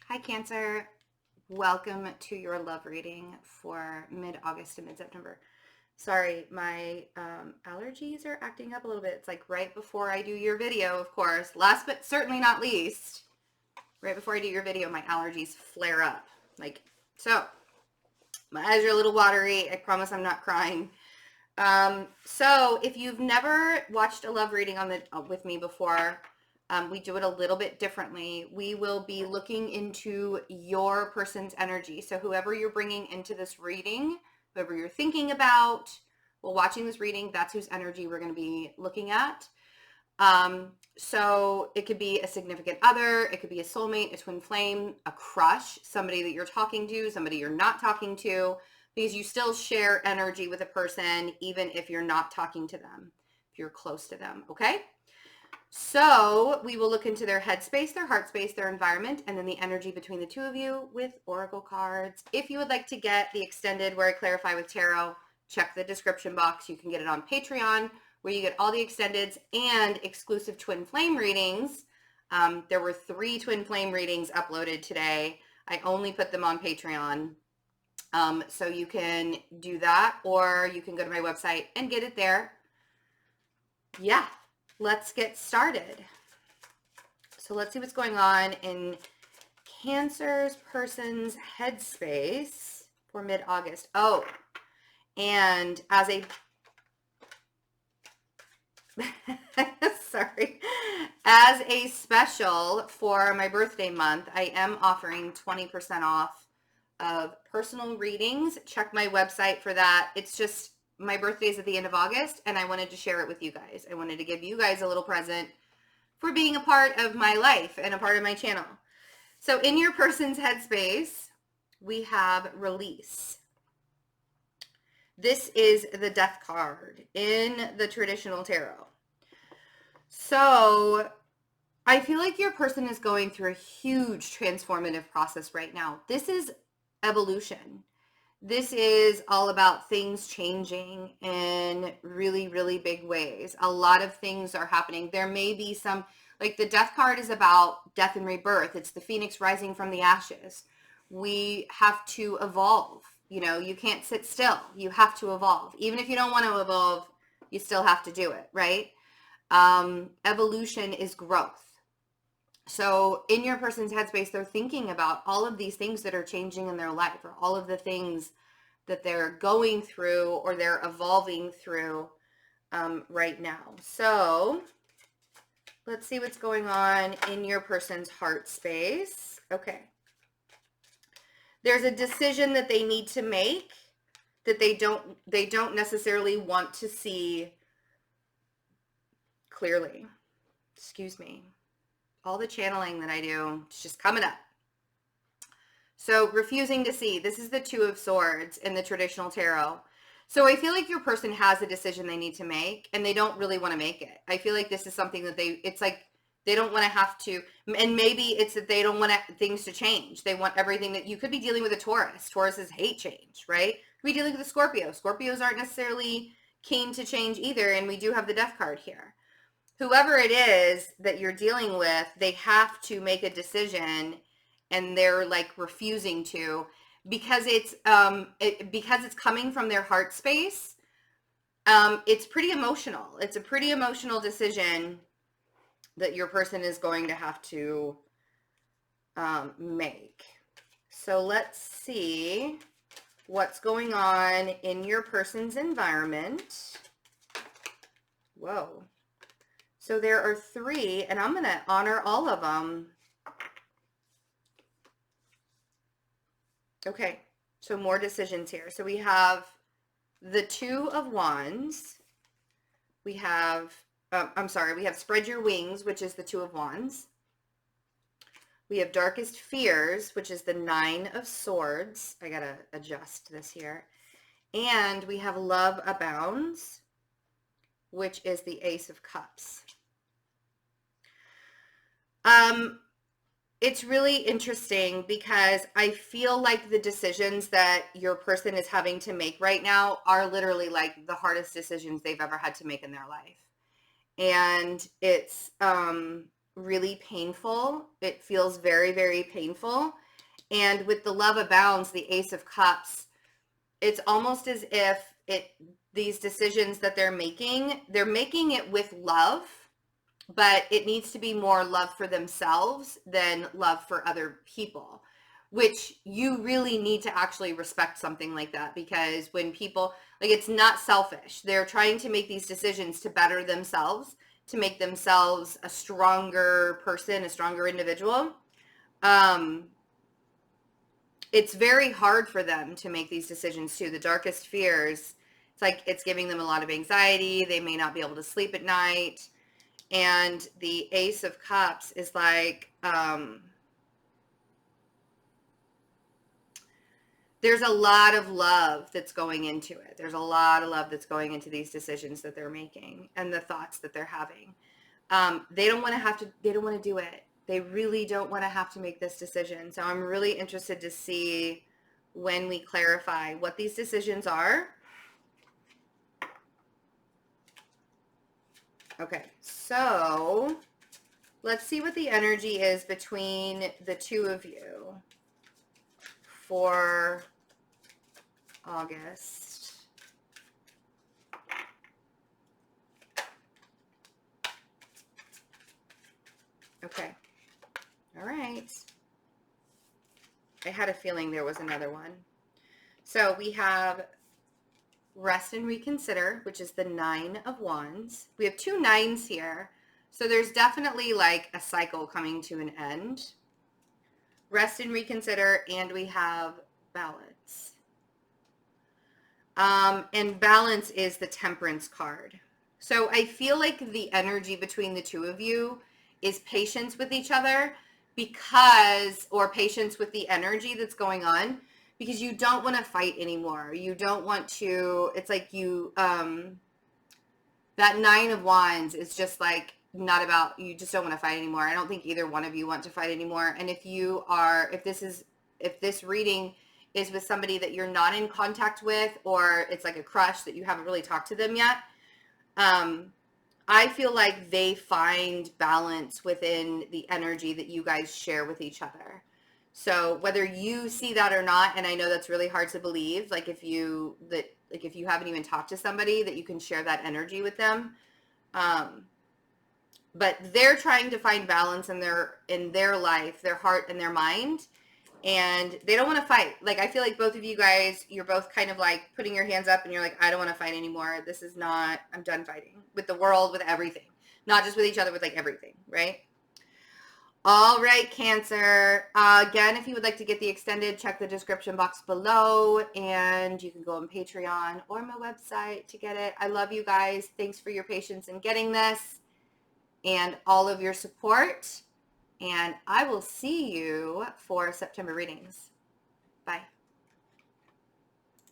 Hi, Cancer. Welcome to your love reading for mid-August to mid-September. Sorry, my allergies are acting up a little bit. It's like right before I do your video, of course. Last but certainly not least, right before I do your video, my allergies flare up. So my eyes are a little watery. I promise I'm not crying. So if you've never watched a love reading with me before, we do it a little bit differently. We will be looking into your person's energy. So whoever you're bringing into this reading, whoever you're thinking about, while watching this reading, that's whose energy we're going to be looking at. So it could be a significant other, it could be a soulmate, a twin flame, a crush, somebody that you're talking to, somebody you're not talking to, because you still share energy with a person, even if you're not talking to them, if you're close to them, okay? So we will look into their headspace, their heart space, their environment, and then the energy between the two of you with oracle cards. If you would like to get the extended where I clarify with tarot, check the description box. You can get it on Patreon, where you get all the extendeds and exclusive twin flame readings. There were 3 twin flame readings uploaded today. I only put them on Patreon. So you can do that, or you can go to my website and get it there. Yeah, let's get started. So let's see what's going on in Cancer's person's headspace for mid-August. Oh, and as a sorry, as a special for my birthday month, I am offering 20% off of personal readings. Check my website for that. It's just my birthday is at the end of August, and I wanted to share it with you guys. I wanted to give you guys a little present for being a part of my life and a part of my channel. So in your person's headspace, we have release. This is the death card in the traditional tarot. So I feel like your person is going through a huge transformative process right now. This is evolution. This is all about things changing in really, really big ways. A lot of things are happening. There may be some, like the death card is about death and rebirth. It's the phoenix rising from the ashes. We have to evolve. You know, you can't sit still. You have to evolve. Even if you don't want to evolve, you still have to do it, right? Evolution is growth. So in your person's headspace, they're thinking about all of these things that are changing in their life, or all of the things that they're going through or they're evolving through right now. So let's see what's going on in your person's heart space. Okay. There's a decision that they need to make that they don't necessarily want to see clearly. Excuse me. All the channeling that I do, it's just coming up. So refusing to see. This is the 2 of Swords in the traditional tarot. So I feel like your person has a decision they need to make, and they don't really want to make it. I feel like this is something that it's like they don't want to have to, and maybe it's that they don't want things to change. They want everything that, you could be dealing with a Taurus. Tauruses hate change, right? You could be dealing with a Scorpio. Scorpios aren't necessarily keen to change either, and we do have the death card here. Whoever it is that you're dealing with, they have to make a decision, and they're like refusing to, because it's coming from their heart space. It's pretty emotional. It's a pretty emotional decision that your person is going to have to make. So let's see what's going on in your person's environment. Whoa. So there are 3, and I'm going to honor all of them. Okay, so more decisions here. So we have the 2 of Wands. We have, we have Spread Your Wings, which is the 2 of Wands. We have Darkest Fears, which is the 9 of Swords. I got to adjust this here. And we have Love Abounds, which is the Ace of Cups. It's really interesting because I feel like the decisions that your person is having to make right now are literally like the hardest decisions they've ever had to make in their life. And it's really painful. It feels very, very painful. And with the love abounds, the Ace of Cups, it's almost as if these decisions that they're making it with love, but it needs to be more love for themselves than love for other people, which you really need to actually respect something like that, because when people, like, it's not selfish. They're trying to make these decisions to better themselves, to make themselves a stronger person, a stronger individual. It's very hard for them to make these decisions too. The darkest fears, it's like it's giving them a lot of anxiety. They may not be able to sleep at night. And the Ace of Cups is like, there's a lot of love that's going into it. There's a lot of love that's going into these decisions that they're making and the thoughts that they're having. They don't want to do it. They really don't want to have to make this decision. So I'm really interested to see when we clarify what these decisions are. Okay, so let's see what the energy is between the two of you for August. Okay. All right. I had a feeling there was another one. So we have Rest and Reconsider, which is the 9 of Wands. We have 2 9s here. So there's definitely like a cycle coming to an end. Rest and Reconsider, and we have Balance. And Balance is the Temperance card. So I feel like the energy between the two of you is patience with each other, or patience with the energy that's going on, because you don't want to fight anymore. You don't want to, it's like you, that 9 of Wands is just like not about, you just don't want to fight anymore. I don't think either one of you want to fight anymore. And if this reading is with somebody that you're not in contact with, or it's like a crush that you haven't really talked to them yet, I feel like they find balance within the energy that you guys share with each other. So whether you see that or not, and I know that's really hard to believe, like if you haven't even talked to somebody, that you can share that energy with them. But they're trying to find balance in their life, their heart and their mind, and they don't want to fight. Like, I feel like both of you guys, you're both kind of like putting your hands up and you're like, I don't want to fight anymore. I'm done fighting with the world, with everything, not just with each other, with like everything, right? All right, Cancer. Again, if you would like to get the extended, check the description box below, and you can go on Patreon or my website to get it. I love you guys. Thanks for your patience in getting this and all of your support. And I will see you for September readings. Bye.